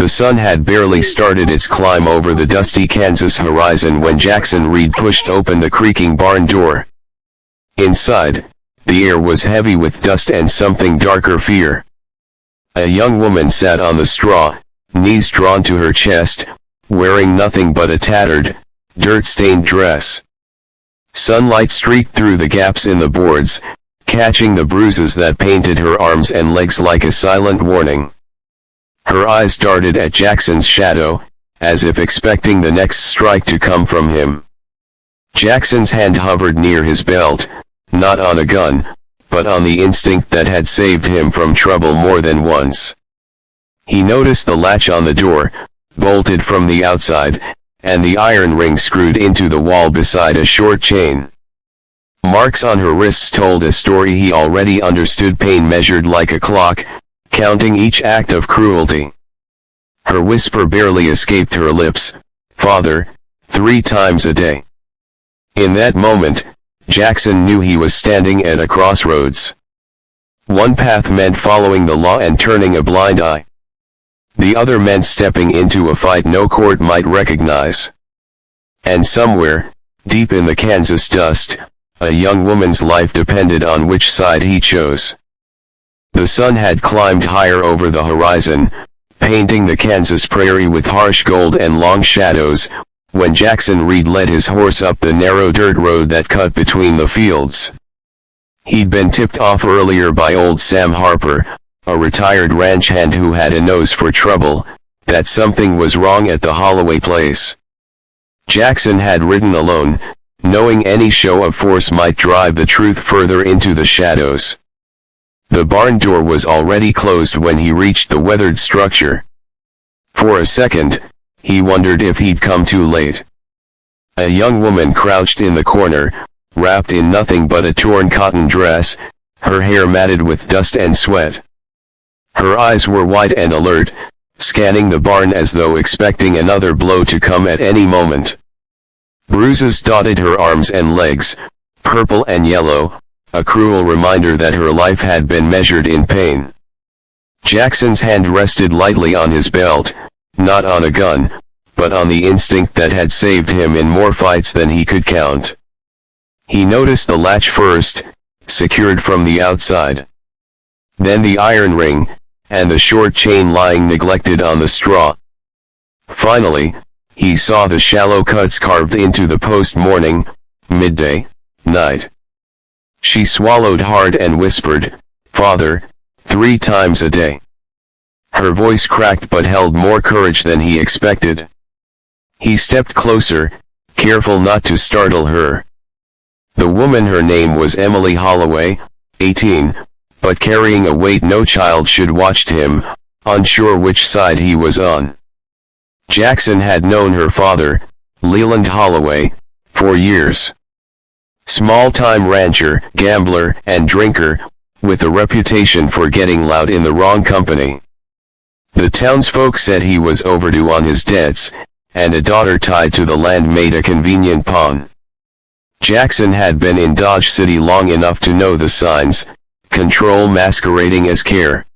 The sun had barely started its climb over the dusty Kansas horizon when Jackson Reed pushed open the creaking barn door. Inside, the air was heavy with dust and something darker fear. A young woman sat on the straw, knees drawn to her chest, wearing nothing but a tattered, dirt-stained dress. Sunlight streaked through the gaps in the boards, catching the bruises that painted her arms and legs like a silent warning. Her eyes darted at Jackson's shadow, as if expecting the next strike to come from him. Jackson's hand hovered near his belt, not on a gun, but on the instinct that had saved him from trouble more than once. He noticed the latch on the door, bolted from the outside, and the iron ring screwed into the wall beside a short chain. Marks on her wrists told a story he already understood, pain measured like a clock, counting each act of cruelty. Her whisper barely escaped her lips, "Father, 3 times a day." In that moment, Jackson knew he was standing at a crossroads. One path meant following the law and turning a blind eye. The other meant stepping into a fight no court might recognize. And somewhere, deep in the Kansas dust, a young woman's life depended on which side he chose. The sun had climbed higher over the horizon, painting the Kansas prairie with harsh gold and long shadows, when Jackson Reed led his horse up the narrow dirt road that cut between the fields. He'd been tipped off earlier by old Sam Harper, a retired ranch hand who had a nose for trouble, that something was wrong at the Holloway place. Jackson had ridden alone, knowing any show of force might drive the truth further into the shadows. The barn door was already closed when he reached the weathered structure. For a second, he wondered if he'd come too late. A young woman crouched in the corner, wrapped in nothing but a torn cotton dress, her hair matted with dust and sweat. Her eyes were wide and alert, scanning the barn as though expecting another blow to come at any moment. Bruises dotted her arms and legs, purple and yellow, a cruel reminder that her life had been measured in pain. Jackson's hand rested lightly on his belt, not on a gun, but on the instinct that had saved him in more fights than he could count. He noticed the latch first, secured from the outside. Then the iron ring, and the short chain lying neglected on the straw. Finally, he saw the shallow cuts carved into the post: morning, midday, night. She swallowed hard and whispered, "Father, 3 times a day." Her voice cracked but held more courage than he expected. He stepped closer, careful not to startle her. The woman, her name was Emily Holloway, 18, but carrying a weight no child should, watched him, unsure which side he was on. Jackson had known her father, Leland Holloway, for years. Small-time rancher, gambler, and drinker, with a reputation for getting loud in the wrong company. The townsfolk said he was overdue on his debts, and a daughter tied to the land made a convenient pawn. Jackson had been in Dodge City long enough to know the signs, control masquerading as care.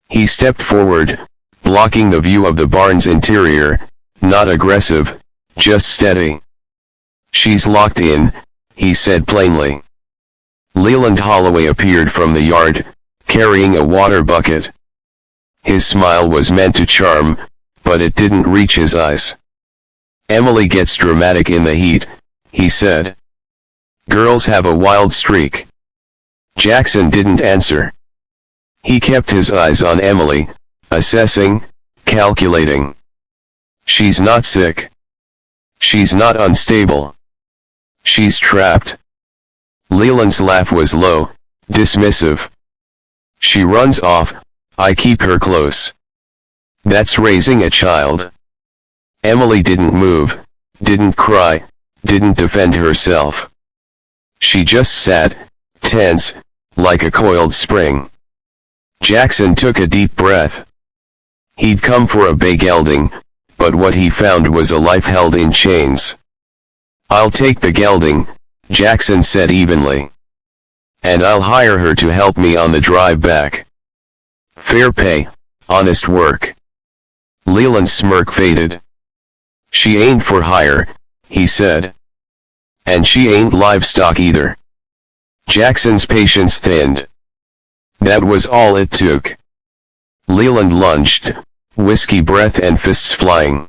He stepped forward, blocking the view of the barn's interior, not aggressive, just steady. "She's locked in," he said plainly. Leland Holloway appeared from the yard, carrying a water bucket. His smile was meant to charm, but it didn't reach his eyes. "Emily gets dramatic in the heat," he said. "Girls have a wild streak." Jackson didn't answer. He kept his eyes on Emily, assessing, calculating. "She's not sick. She's not unstable. She's trapped." Leland's laugh was low, dismissive. "She runs off, I keep her close. That's raising a child." Emily didn't move, didn't cry, didn't defend herself. She just sat, tense, like a coiled spring. Jackson took a deep breath. He'd come for a big gelding, but what he found was a life held in chains. "I'll take the gelding," Jackson said evenly. "And I'll hire her to help me on the drive back. Fair pay, honest work." Leland's smirk faded. "She ain't for hire," he said. "And she ain't livestock either." Jackson's patience thinned. That was all it took. Leland lunged, whiskey breath and fists flying.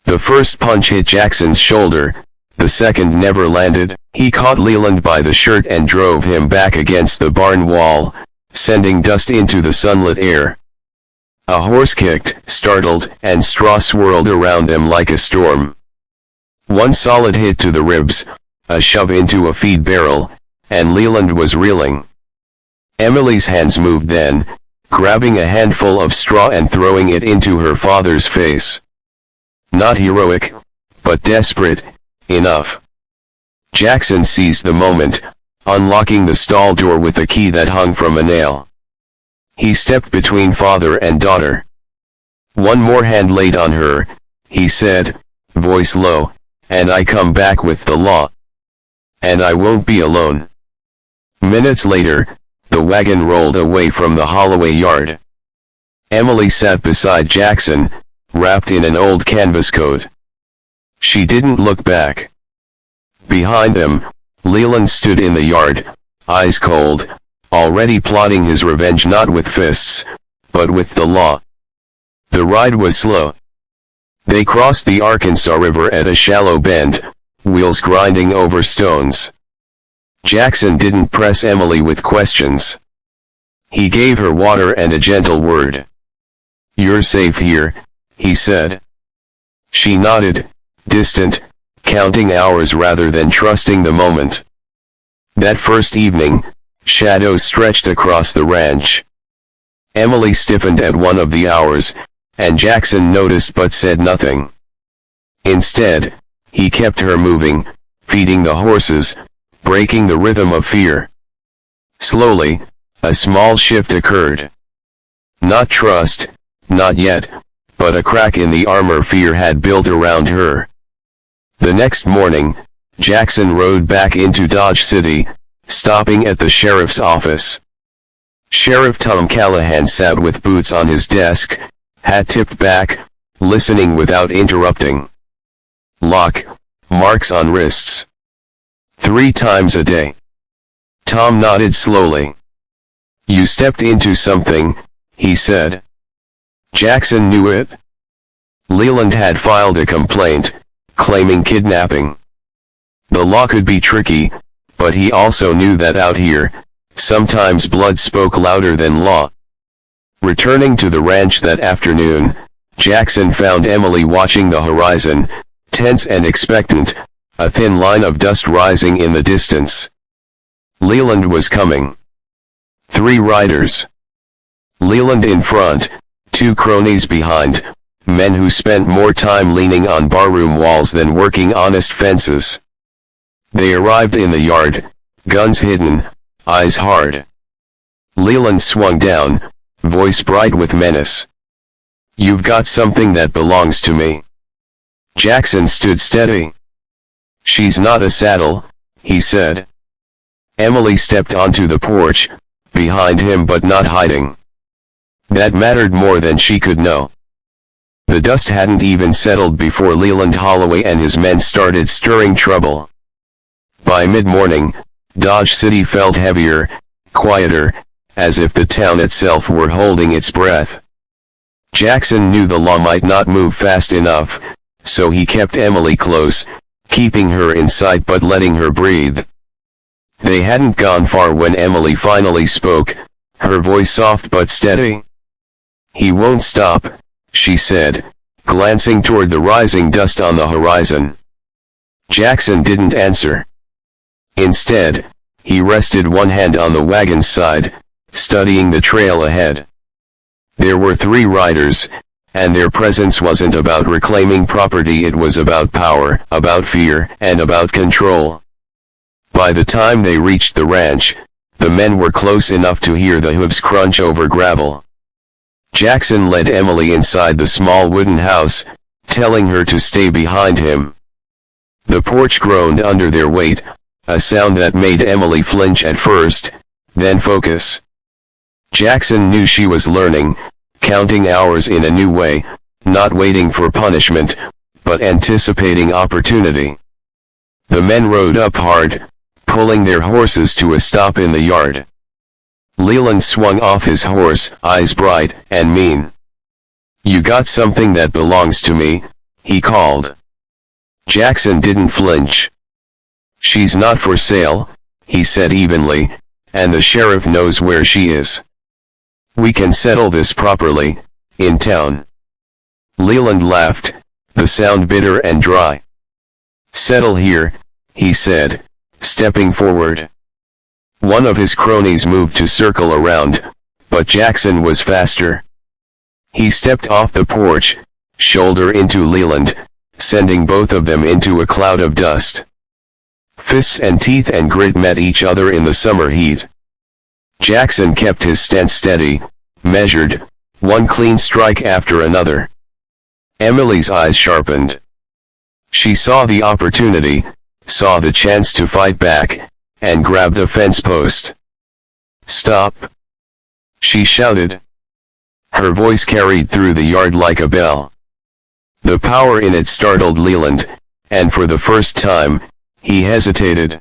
The first punch hit Jackson's shoulder, the second never landed. He caught Leland by the shirt and drove him back against the barn wall, sending dust into the sunlit air. A horse kicked, startled, and straw swirled around them like a storm. One solid hit to the ribs, a shove into a feed barrel, and Leland was reeling. Emily's hands moved then, grabbing a handful of straw and throwing it into her father's face. Not heroic, but desperate, enough. Jackson seized the moment, unlocking the stall door with a key that hung from a nail. He stepped between father and daughter. "One more hand laid on her," he said, voice low, "and I come back with the law. And I won't be alone." Minutes later, the wagon rolled away from the Holloway yard. Emily sat beside Jackson, wrapped in an old canvas coat. She didn't look back. Behind them, Leland stood in the yard, eyes cold, already plotting his revenge not with fists, but with the law. The ride was slow. They crossed the Arkansas River at a shallow bend, wheels grinding over stones. Jackson didn't press Emily with questions. He gave her water and a gentle word. "You're safe here," he said. She nodded, distant, counting hours rather than trusting the moment. That first evening, shadows stretched across the ranch. Emily stiffened at one of the hours, and Jackson noticed but said nothing. Instead, he kept her moving, feeding the horses, breaking the rhythm of fear. Slowly, a small shift occurred. Not trust, not yet, but a crack in the armor fear had built around her. The next morning, Jackson rode back into Dodge City, stopping at the sheriff's office. Sheriff Tom Callahan sat with boots on his desk, hat tipped back, listening without interrupting. "Lock, marks on wrists. 3 times a day." Tom nodded slowly. "You stepped into something," he said. Jackson knew it. Leland had filed a complaint, claiming kidnapping. The law could be tricky, but he also knew that out here, sometimes blood spoke louder than law. Returning to the ranch that afternoon, Jackson found Emily watching the horizon, tense and expectant, a thin line of dust rising in the distance. Leland was coming. 3 riders. Leland in front, 2 cronies behind, men who spent more time leaning on barroom walls than working honest fences. They arrived in the yard, guns hidden, eyes hard. Leland swung down, voice bright with menace. "You've got something that belongs to me." Jackson stood steady. "She's not a saddle," he said. Emily stepped onto the porch, behind him but not hiding. That mattered more than she could know. The dust hadn't even settled before Leland Holloway and his men started stirring trouble. By mid-morning, Dodge City felt heavier, quieter, as if the town itself were holding its breath. Jackson knew the law might not move fast enough, so he kept Emily close, keeping her in sight but letting her breathe. They hadn't gone far when Emily finally spoke, her voice soft but steady. "He won't stop," she said, glancing toward the rising dust on the horizon. Jackson didn't answer. Instead, he rested one hand on the wagon's side, studying the trail ahead. There were 3 riders, and their presence wasn't about reclaiming property, it was about power, about fear, and about control. By the time they reached the ranch, the men were close enough to hear the hooves crunch over gravel. Jackson led Emily inside the small wooden house, telling her to stay behind him. The porch groaned under their weight, a sound that made Emily flinch at first, then focus. Jackson knew she was learning, counting hours in a new way, not waiting for punishment, but anticipating opportunity. The men rode up hard, pulling their horses to a stop in the yard. Leland swung off his horse, eyes bright and mean. "You got something that belongs to me," he called. Jackson didn't flinch. "She's not for sale," he said evenly, "and the sheriff knows where she is. We can settle this properly, in town." Leland laughed, the sound bitter and dry. "Settle here," he said, stepping forward. One of his cronies moved to circle around, but Jackson was faster. He stepped off the porch, shoulder into Leland, sending both of them into a cloud of dust. Fists and teeth and grit met each other in the summer heat. Jackson kept his stance steady, measured, one clean strike after another. Emily's eyes sharpened. She saw the opportunity, saw the chance to fight back, and grabbed a fence post. "Stop!" she shouted. Her voice carried through the yard like a bell. The power in it startled Leland, and for the first time, he hesitated.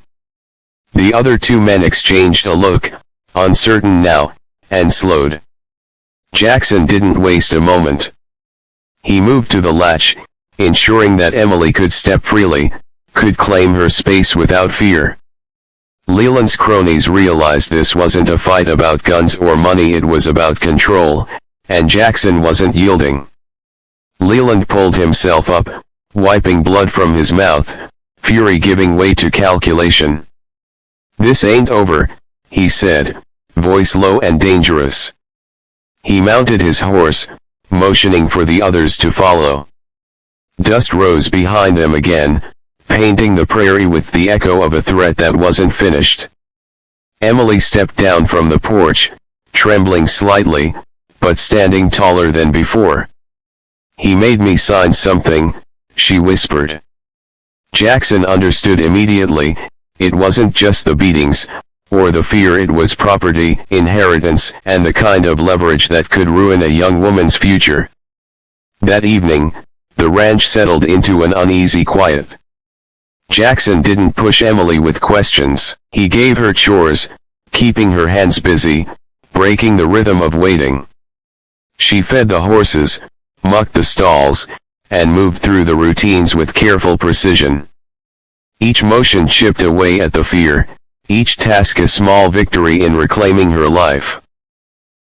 The other two men exchanged a look, uncertain now, and slowed. Jackson didn't waste a moment. He moved to the latch, ensuring that Emily could step freely, could claim her space without fear. Leland's cronies realized this wasn't a fight about guns or money, it was about control, and Jackson wasn't yielding. Leland pulled himself up, wiping blood from his mouth, fury giving way to calculation. "This ain't over," he said, voice low and dangerous. He mounted his horse, motioning for the others to follow. Dust rose behind them again, painting the prairie with the echo of a threat that wasn't finished. Emily stepped down from the porch, trembling slightly, but standing taller than before. "He made me sign something," she whispered. Jackson understood immediately, it wasn't just the beatings, or the fear, it was property, inheritance, and the kind of leverage that could ruin a young woman's future. That evening, the ranch settled into an uneasy quiet. Jackson didn't push Emily with questions. He gave her chores, keeping her hands busy, breaking the rhythm of waiting. She fed the horses, mucked the stalls, and moved through the routines with careful precision. Each motion chipped away at the fear, each task a small victory in reclaiming her life.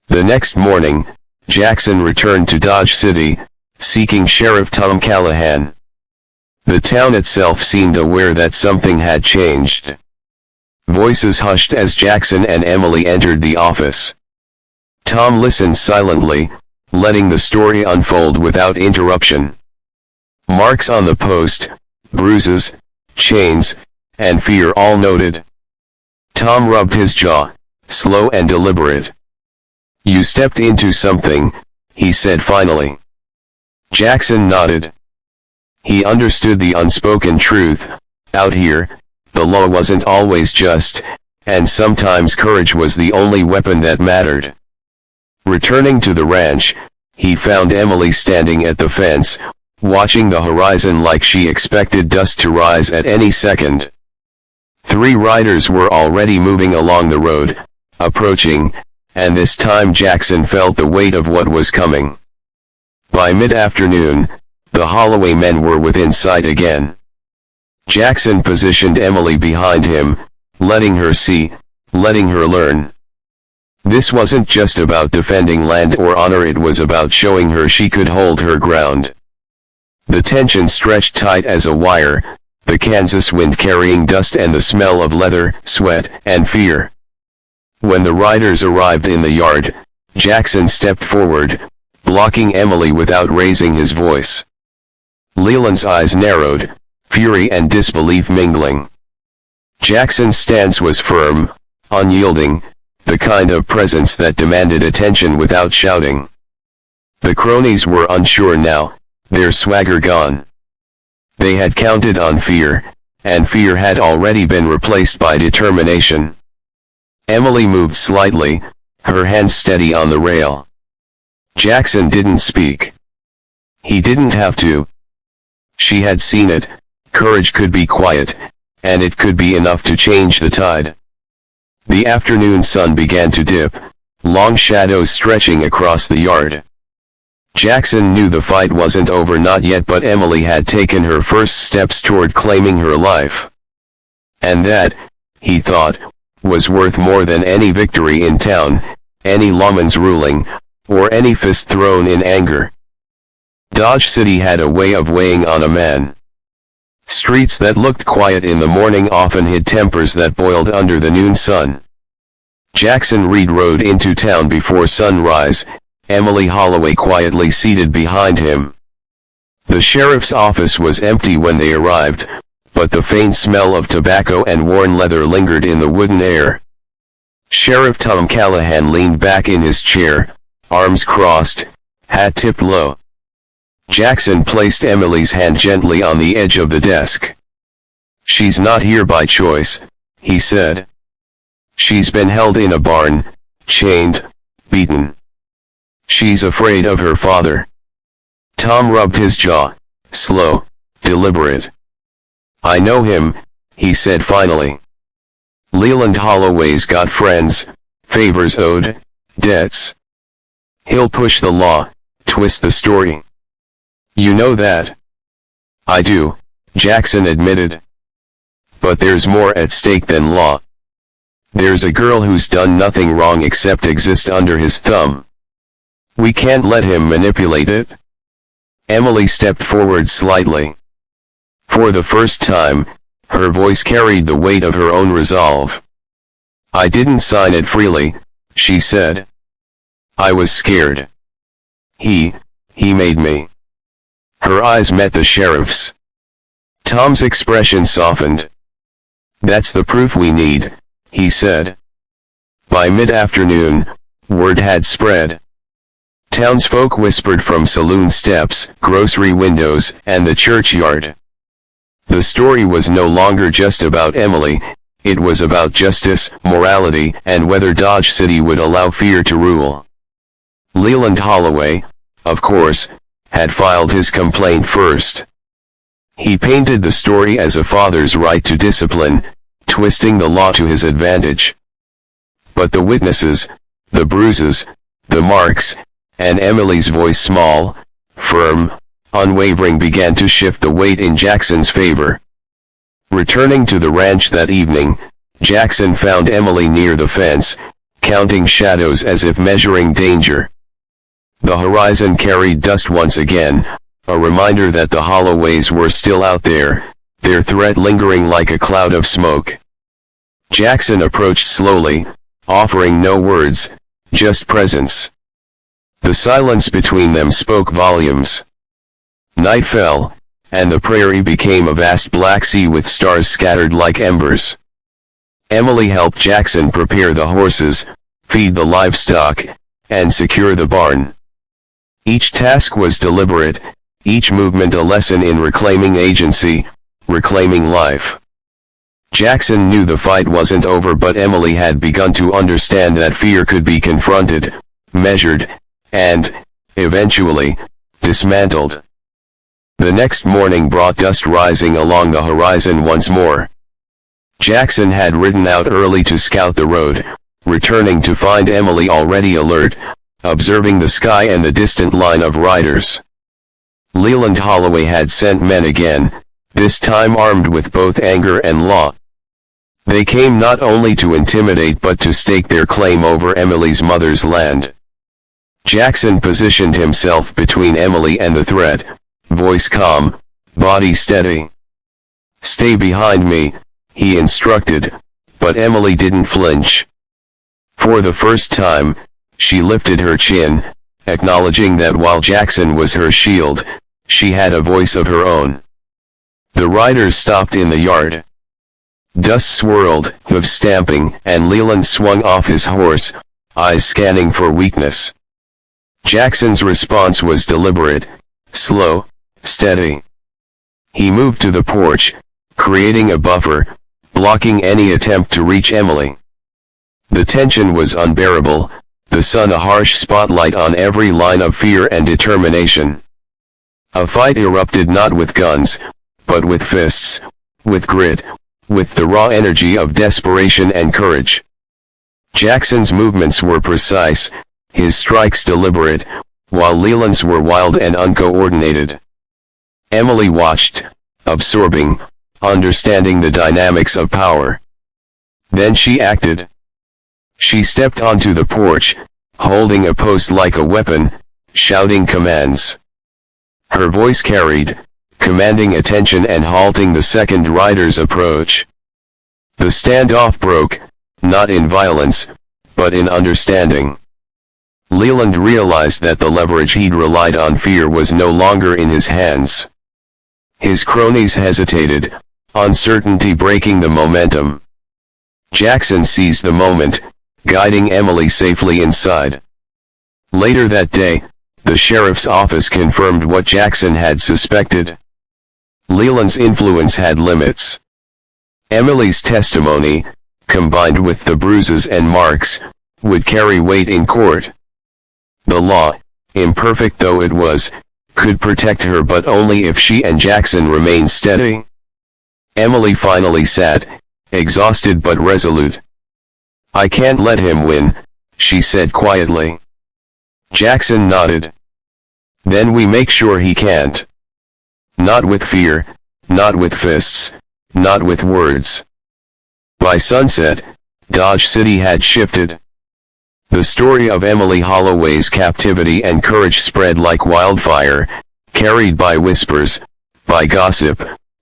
The next morning, Jackson returned to Dodge City, seeking Sheriff Tom Callahan. The town itself seemed aware that something had changed. Voices hushed as Jackson and Emily entered the office. Tom listened silently, letting the story unfold without interruption. Marks on the post, bruises, chains, and fear all noted. Tom rubbed his jaw, slow and deliberate. "You stepped into something," he said finally. Jackson nodded. He understood the unspoken truth. Out here, the law wasn't always just, and sometimes courage was the only weapon that mattered. Returning to the ranch, he found Emily standing at the fence, watching the horizon like she expected dust to rise at any second. 3 riders were already moving along the road, approaching, and this time Jackson felt the weight of what was coming. By mid-afternoon, the Holloway men were within sight again. Jackson positioned Emily behind him, letting her see, letting her learn. This wasn't just about defending land or honor, it was about showing her she could hold her ground. The tension stretched tight as a wire, the Kansas wind carrying dust and the smell of leather, sweat, and fear. When the riders arrived in the yard, Jackson stepped forward, blocking Emily without raising his voice. Leland's eyes narrowed, fury and disbelief mingling. Jackson's stance was firm, unyielding, the kind of presence that demanded attention without shouting. The cronies were unsure now, their swagger gone. They had counted on fear, and fear had already been replaced by determination. Emily moved slightly, her hands steady on the rail. Jackson didn't speak. He didn't have to. She had seen it. Courage could be quiet, and it could be enough to change the tide. The afternoon sun began to dip, long shadows stretching across the yard. Jackson knew the fight wasn't over, not yet, but Emily had taken her first steps toward claiming her life. And that, he thought, was worth more than any victory in town, any lawman's ruling, or any fist thrown in anger. Dodge City had a way of weighing on a man. Streets that looked quiet in the morning often hid tempers that boiled under the noon sun. Jackson Reed rode into town before sunrise, Emily Holloway quietly seated behind him. The sheriff's office was empty when they arrived, but the faint smell of tobacco and worn leather lingered in the wooden air. Sheriff Tom Callahan leaned back in his chair, arms crossed, hat tipped low. Jackson placed Emily's hand gently on the edge of the desk. "She's not here by choice," he said. "She's been held in a barn, chained, beaten. She's afraid of her father." Tom rubbed his jaw, slow, deliberate. "I know him," he said finally. "Leland Holloway's got friends, favors owed, debts. He'll push the law, twist the story." "You know that?" "I do," Jackson admitted. "But there's more at stake than law. There's a girl who's done nothing wrong except exist under his thumb. We can't let him manipulate it." Emily stepped forward slightly. For the first time, her voice carried the weight of her own resolve. "I didn't sign it freely," she said. "I was scared. He made me." Her eyes met the sheriff's. Tom's expression softened. "That's the proof we need," he said. By mid-afternoon, word had spread. Townsfolk whispered from saloon steps, grocery windows, and the churchyard. The story was no longer just about Emily, it was about justice, morality, and whether Dodge City would allow fear to rule. Leland Holloway, of course, had filed his complaint first. He painted the story as a father's right to discipline, twisting the law to his advantage. But the witnesses, the bruises, the marks, and Emily's voice, small, firm, unwavering, began to shift the weight in Jackson's favor. Returning to the ranch that evening, Jackson found Emily near the fence, counting shadows as if measuring danger. The horizon carried dust once again, a reminder that the Holloways were still out there, their threat lingering like a cloud of smoke. Jackson approached slowly, offering no words, just presence. The silence between them spoke volumes. Night fell, and the prairie became a vast black sea with stars scattered like embers. Emily helped Jackson prepare the horses, feed the livestock, and secure the barn. Each task was deliberate, each movement a lesson in reclaiming agency, reclaiming life. Jackson knew the fight wasn't over, but Emily had begun to understand that fear could be confronted, measured, and, eventually, dismantled. The next morning brought dust rising along the horizon once more. Jackson had ridden out early to scout the road, returning to find Emily already alert, observing the sky and the distant line of riders. Leland Holloway had sent men again, this time armed with both anger and law. They came not only to intimidate but to stake their claim over Emily's mother's land. Jackson positioned himself between Emily and the threat, voice calm, body steady. "Stay behind me," he instructed, but Emily didn't flinch. For the first time, she lifted her chin, acknowledging that while Jackson was her shield, she had a voice of her own. The riders stopped in the yard. Dust swirled, hooves stamping, and Leland swung off his horse, eyes scanning for weakness. Jackson's response was deliberate, slow, steady. He moved to the porch, creating a buffer, blocking any attempt to reach Emily. The tension was unbearable, the sun a harsh spotlight on every line of fear and determination. A fight erupted not with guns, but with fists, with grit, with the raw energy of desperation and courage. Jackson's movements were precise, his strikes deliberate, while Leland's were wild and uncoordinated. Emily watched, absorbing, understanding the dynamics of power. Then she acted. She stepped onto the porch, holding a post like a weapon, shouting commands. Her voice carried, commanding attention and halting the second rider's approach. The standoff broke, not in violence, but in understanding. Leland realized that the leverage he'd relied on, fear, was no longer in his hands. His cronies hesitated, uncertainty breaking the momentum. Jackson seized the moment, guiding Emily safely inside. Later that day, the sheriff's office confirmed what Jackson had suspected. Leland's influence had limits. Emily's testimony, combined with the bruises and marks, would carry weight in court. The law, imperfect though it was, could protect her, but only if she and Jackson remained steady. Emily finally sat, exhausted but resolute. "I can't let him win," she said quietly. Jackson nodded. "Then we make sure he can't. Not with fear, not with fists, not with words." By sunset, Dodge City had shifted. The story of Emily Holloway's captivity and courage spread like wildfire, carried by whispers, by gossip,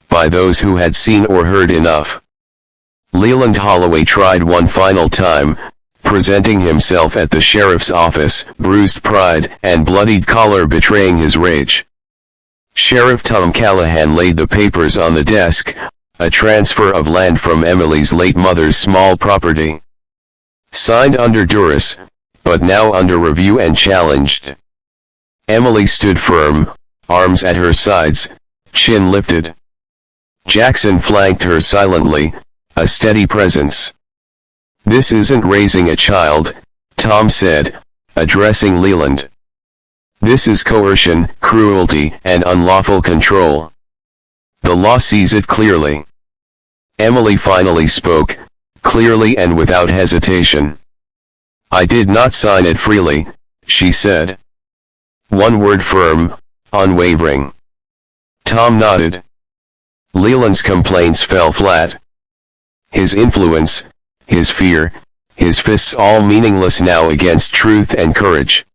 by those who had seen or heard enough. Leland Holloway tried one final time, presenting himself at the sheriff's office, bruised pride and bloodied collar betraying his rage. Sheriff Tom Callahan laid the papers on the desk, a transfer of land from Emily's late mother's small property. Signed under duress, but now under review and challenged. Emily stood firm, arms at her sides, chin lifted. Jackson flanked her silently, a steady presence. "This isn't raising a child," Tom said, addressing Leland. "This is coercion, cruelty, and unlawful control. The law sees it clearly." Emily finally spoke, clearly and without hesitation. "I did not sign it freely," she said. One word firm, unwavering. Tom nodded. Leland's complaints fell flat. His influence, his fear, his fists all meaningless now against truth and courage.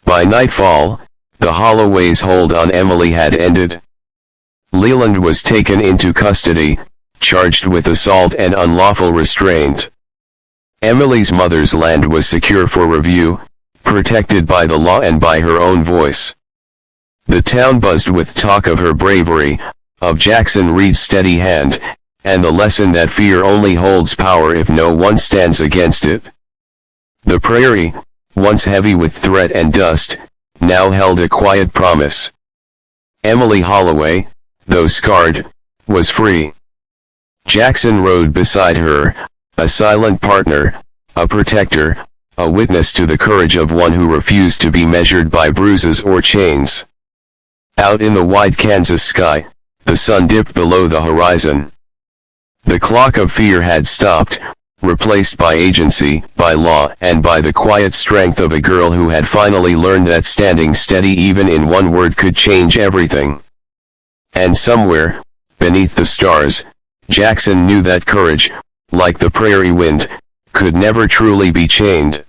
By nightfall, the Holloway's hold on Emily had ended. Leland was taken into custody, charged with assault and unlawful restraint. Emily's mother's land was secure for review, protected by the law and by her own voice. The town buzzed with talk of her bravery, of Jackson Reed's steady hand, and the lesson that fear only holds power if no one stands against it. The prairie, once heavy with threat and dust, now held a quiet promise. Emily Holloway, though scarred, was free. Jackson rode beside her, a silent partner, a protector, a witness to the courage of one who refused to be measured by bruises or chains. Out in the wide Kansas sky, the sun dipped below the horizon. The clock of fear had stopped, replaced by agency, by law, and by the quiet strength of a girl who had finally learned that standing steady even in one word could change everything. And somewhere, beneath the stars, Jackson knew that courage, like the prairie wind, could never truly be chained.